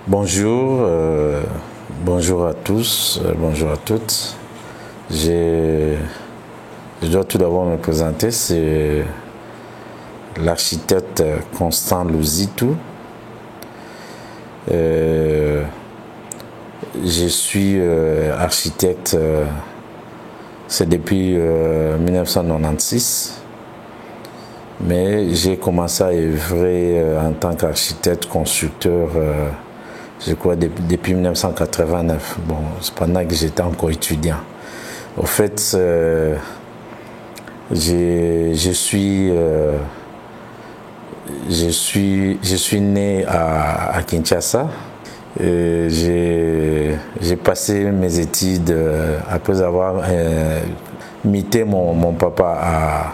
Bonjour, bonjour à tous, bonjour à toutes. Je dois tout d'abord me présenter, c'est l'architecte Constant Luzitu. Je suis architecte, c'est depuis 1996, mais j'ai commencé à œuvrer en tant qu'architecte constructeur. Je crois depuis 1989, bon, c'est pendant que j'étais encore étudiant. Au fait, je suis né à Kinshasa. J'ai passé mes études après avoir mité mon papa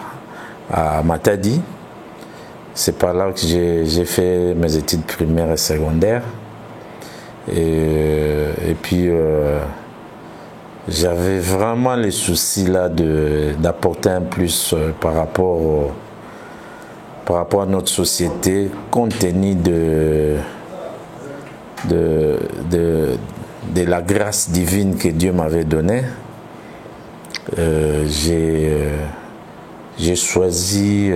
à Matadi. C'est par là que j'ai fait mes études primaires et secondaires. Et puis j'avais vraiment les soucis là d'apporter un plus par rapport à notre société, compte tenu de la grâce divine que Dieu m'avait donnée. J'ai choisi,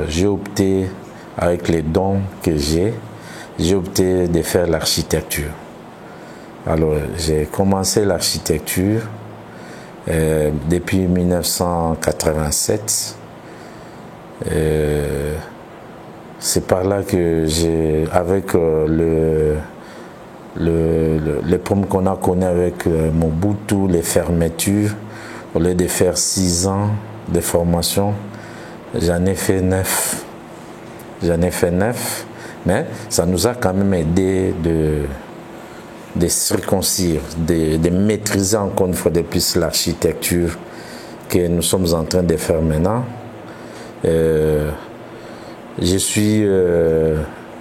j'ai opté avec les dons que j'ai opté de faire l'architecture. Alors, j'ai commencé l'architecture depuis 1987. C'est par là que avec les problèmes qu'on a connus avec Mobutu, les fermetures, au lieu de faire 6 ans de formation, j'en ai fait 9. Mais ça nous a quand même aidé de circoncire, de maîtriser encore une fois de plus l'architecture que nous sommes en train de faire maintenant. Je suis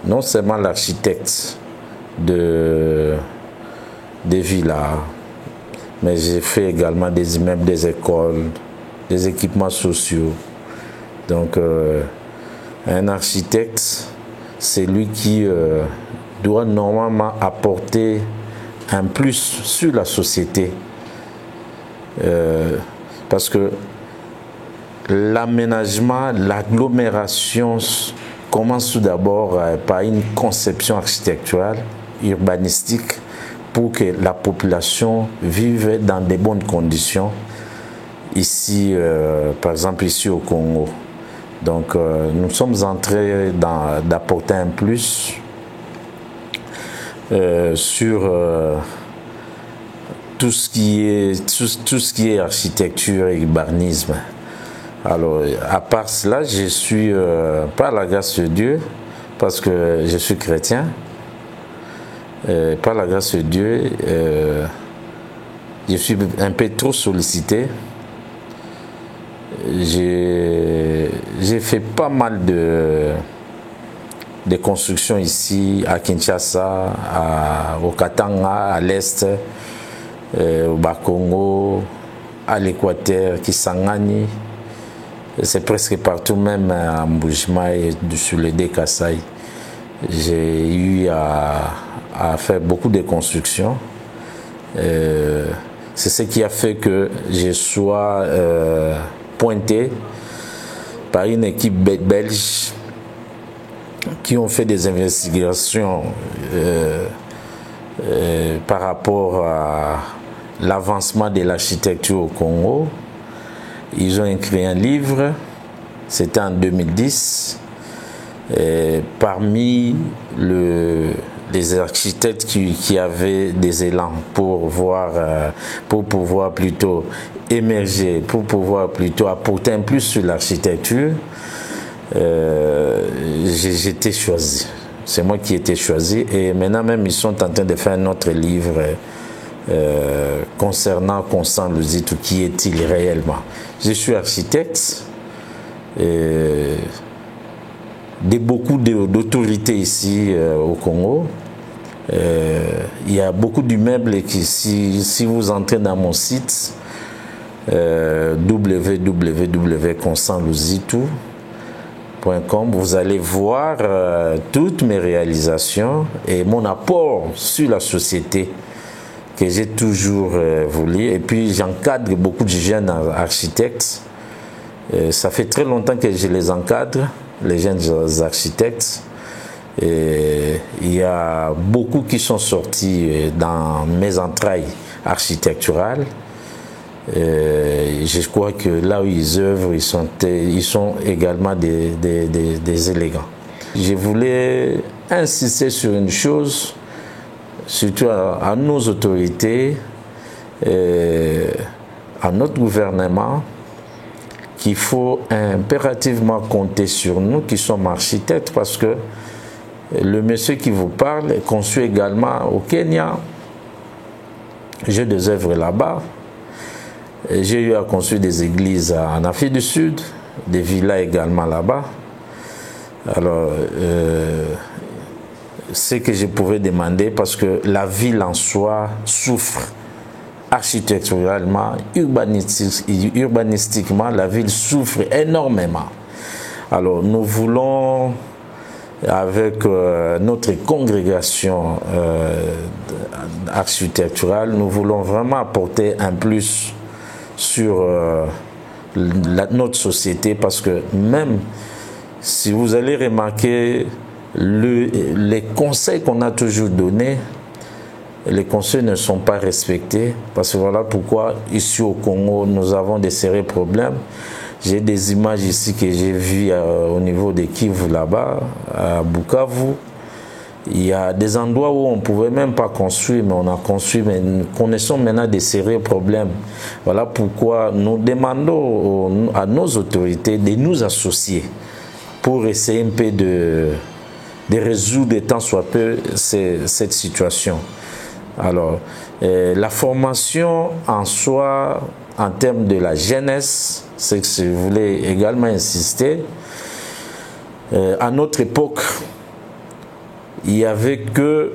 non seulement l'architecte des villas, mais j'ai fait également des immeubles, des écoles, des équipements sociaux. Donc un architecte, c'est lui qui doit normalement apporter un plus sur la société. Parce que l'aménagement, l'agglomération commence tout d'abord par une conception architecturale, urbanistique, pour que la population vive dans de bonnes conditions. Ici, par exemple, ici au Congo. Donc, nous sommes en train d'apporter un plus sur tout ce qui est architecture et urbanisme. Alors, à part cela, je suis, par la grâce de Dieu, parce que je suis chrétien, par la grâce de Dieu, je suis un peu trop sollicité. J'ai fait pas mal de constructions ici à Kinshasa, au Katanga, à l'Est, au Bakongo, à l'Équateur, Kisangani. C'est presque partout, même à Mbujimayi et sur le Kasaï. J'ai eu à faire beaucoup de constructions. C'est ce qui a fait que je sois pointé par une équipe belge qui ont fait des investigations par rapport à l'avancement de l'architecture au Congo. Ils ont écrit un livre, c'était en 2010. Parmi les architectes qui avaient des élans pour pouvoir plutôt émerger, pour pouvoir plutôt apporter un plus sur l'architecture, j'ai été choisi. C'est moi qui ai été choisi. Et maintenant même, ils sont en train de faire un autre livre concernant Constant Luzitu. Qui est-il réellement? Je suis architecte. Beaucoup d'autorités ici au Congo. Il y a beaucoup d'immeubles qui, si vous entrez dans mon site, www.constantluzitu.com, Vous allez voir toutes mes réalisations et mon apport sur la société que j'ai toujours voulu. Et puis j'encadre beaucoup de jeunes architectes. Ça fait très longtemps que je les encadre, les jeunes architectes. Et il y a beaucoup qui sont sortis dans mes entrailles architecturales. Je crois que là où ils œuvrent, ils sont également des élégants. Je voulais insister sur une chose, surtout à nos autorités, à notre gouvernement, qu'il faut impérativement compter sur nous qui sommes architectes, parce que le monsieur qui vous parle est conçu également au Kenya. J'ai des œuvres là-bas. J'ai eu à construire des églises en Afrique du Sud, des villas également là-bas. Alors, ce que je pouvais demander, parce que la ville en soi souffre architecturalement, urbanistiquement, la ville souffre énormément. Alors, nous voulons, avec notre congrégation architecturale, nous voulons vraiment apporter un plus sur notre société, parce que même si vous allez remarquer les conseils qu'on a toujours donnés, les conseils ne sont pas respectés, parce que voilà pourquoi ici au Congo nous avons des sérieux problèmes. J'ai des images ici que j'ai vues au niveau de Kivu là-bas, à Bukavu. Il y a des endroits où on ne pouvait même pas construire, mais on a construit, mais nous connaissons maintenant des sérieux problèmes. Voilà pourquoi nous demandons à nos autorités de nous associer pour essayer un peu de résoudre tant soit peu cette situation. Alors, la formation en soi, en termes de la jeunesse, c'est que je voulais également insister. À notre époque, il n'y avait que,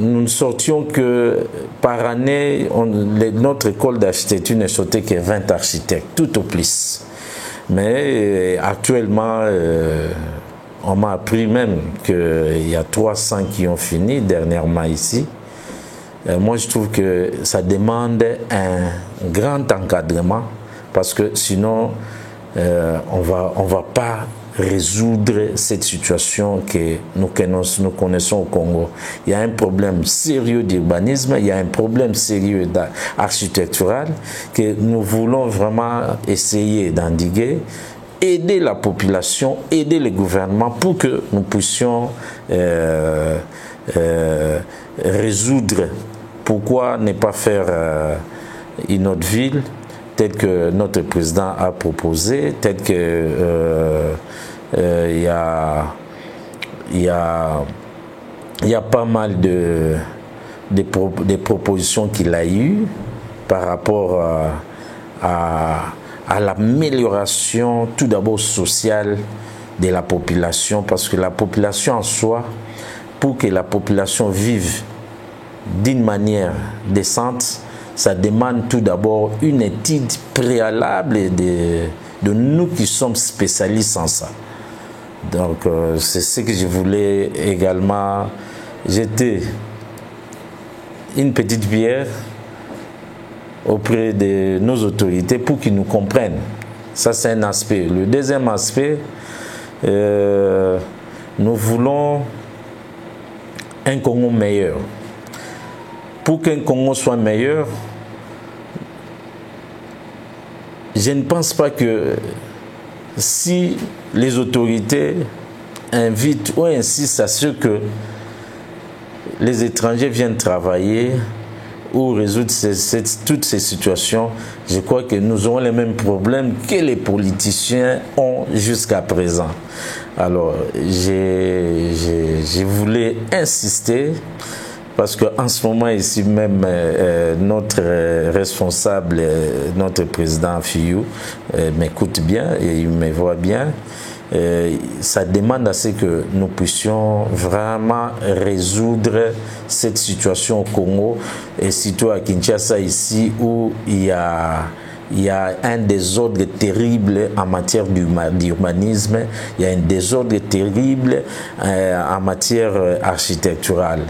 nous ne sortions que par année, notre école d'architecture ne sortait que 20 architectes, tout au plus. Mais actuellement, on m'a appris même qu'il y a 300 qui ont fini dernièrement ici. Moi, je trouve que ça demande un grand encadrement, parce que sinon, on va pas résoudre cette situation que nous connaissons au Congo. Il y a un problème sérieux d'urbanisme, il y a un problème sérieux architectural que nous voulons vraiment essayer d'endiguer, aider la population, aider le gouvernement pour que nous puissions résoudre. Pourquoi ne pas faire une autre ville telle que notre président a proposé, telle que il y a pas mal de propositions qu'il a eues par rapport à l'amélioration tout d'abord sociale de la population, parce que la population en soi, pour que la population vive d'une manière décente, ça demande tout d'abord une étude préalable de nous qui sommes spécialistes en ça. Donc c'est ce que je voulais également jeter une petite pierre auprès de nos autorités pour qu'ils nous comprennent. Ça, c'est un aspect. Le deuxième aspect, nous voulons un Congo meilleur. Pour qu'un Congo soit meilleur, je ne pense pas que si les autorités invitent ou insistent à ce que les étrangers viennent travailler ou résoudre toutes ces situations, je crois que nous aurons les mêmes problèmes que les politiciens ont jusqu'à présent. Alors, je voulais insister, parce qu'en ce moment ici même, notre responsable, notre président Fiyou, m'écoute bien et il me voit bien. Ça demande à ce que nous puissions vraiment résoudre cette situation au Congo, et surtout à Kinshasa ici, où il y a il y a un désordre terrible en matière d'urbanisme, il y a un désordre terrible en matière architecturale.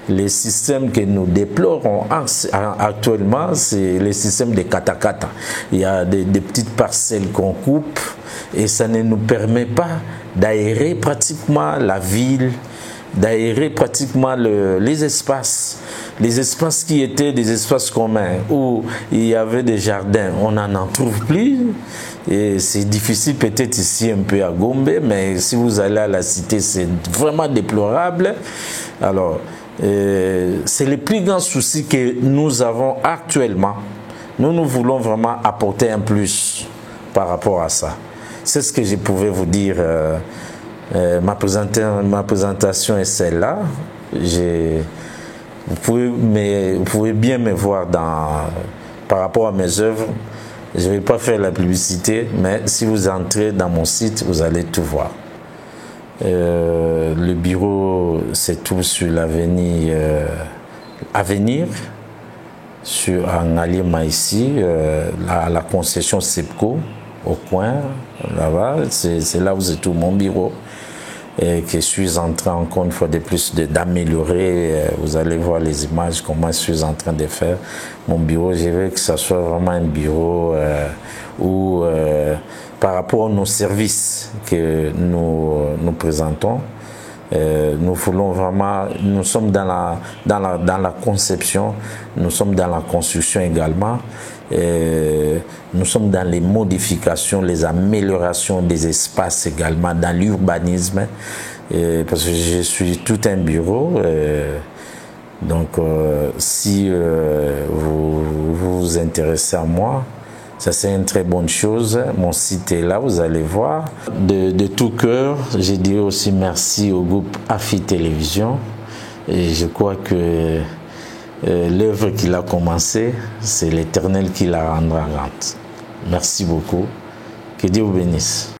Les systèmes que nous déplorons actuellement, c'est les systèmes de katakata. Il y a des petites parcelles qu'on coupe et ça ne nous permet pas d'aérer pratiquement la ville, d'aérer pratiquement les espaces qui étaient des espaces communs où il y avait des jardins, on n'en trouve plus. Et c'est difficile peut-être ici un peu à Gombe, mais si vous allez à la cité, c'est vraiment déplorable. Alors, c'est le plus grand souci que nous avons actuellement. Nous voulons vraiment apporter un plus par rapport à ça. C'est ce que je pouvais vous dire. Ma présentation est celle-là. Vous pouvez bien me voir par rapport à mes œuvres. Je ne vais pas faire la publicité, mais si vous entrez dans mon site, vous allez tout voir. Le bureau se trouve sur l'avenue Avenir, en Aliema ici, à la concession SEPCO, au coin, là-bas. C'est là où se trouve mon bureau. Et que je suis en train, encore une fois de plus, d'améliorer. Vous allez voir les images, comment je suis en train de faire mon bureau. Je veux que ça soit vraiment un bureau où, par rapport à nos services que nous présentons, nous voulons vraiment, nous sommes dans la conception, nous sommes dans la construction également. Nous sommes dans les modifications, les améliorations des espaces également, dans l'urbanisme, parce que je suis tout un bureau. Donc, si vous vous intéressez à moi, ça c'est une très bonne chose. Mon site est là, vous allez voir. De tout cœur, je dirais aussi merci au groupe AFI Télévision. Et je crois que l'œuvre qu'il a commencée, c'est l'Éternel qui la rendra grande. Merci beaucoup. Que Dieu vous bénisse.